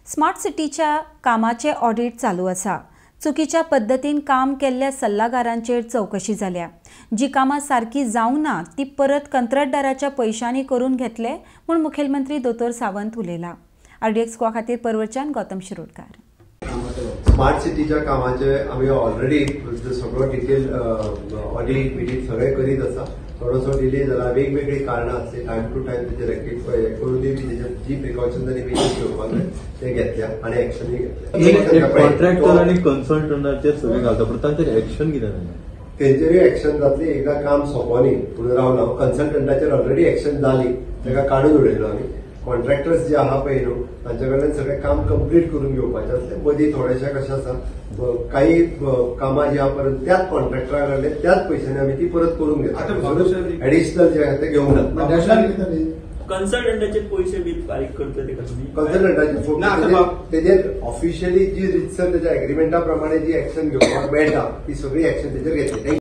Smart सिटीच्या कामाचे audit चालू आसा। चुकीच्या पद्धतीन काम केल्ल्या सल्लागारांचेर चौकशी जाल्या। जी कामां सारकी जावंक ना ती परत कंत्राटदाराच्या पैशांनी करून घेतले म्हूण मुखेलमंत्री दोतोर सावंत उलयला। RDX गोवा खातीर परवरच्यान गौतम शिरोडकार। स्मार्ट सिटीच्या कामाचे आम्ही ऑलरेडी सगळं डिटेल ऑडिट बिडीट सगळे करीत आसा। थोडोसो डिले जाला, वेगवेगळी कारणां असते, टाइम टू टाइम तेजे रेक्टिफाय करूनय बी तेजे जी प्रिकॉशनरी मेजर्स घेवपाक जाय ते घेतल्या आणि एक्शनय घेतल्या। कॉन्ट्रॅक्टर आणि कन्सल्टंटांचे सगळे घालता पण तांचेर एक्शन कितें जालें? तेंचेरूय एक्शन जातली। एकदा काम सोंपोनी पूण रावना, कन्सल्टंटाचेर ऑलरेडी एक्शन जाली, ताका काडून उडयलो आमी। कॉन्ट्रॅक्टर्स जे आहा पळय न्हू तांचे कडल्यान सगळें काम कंप्लीट करून घेवपाचें आसलें। मदीं थोडेशे कशें आसा, काही कामां जी आहा परत त्याच कॉन्ट्रॅक्टरा कडले त्याच पयशांनी आमी ती परत करून घेतली। एडिशनल जे आहा ते घेवंक ना। कन्सल्टंटाचे पैसे बी फारीक करतले का तुम्ही? कन्सल्टंटाचे तेजेर ऑफिशियली जी रितसर त्याच्या एग्रीमेंटा प्रमाणे जी एक्शन घेवपाक मेळटा ती सगळी एक्शन तेजेर घेतली।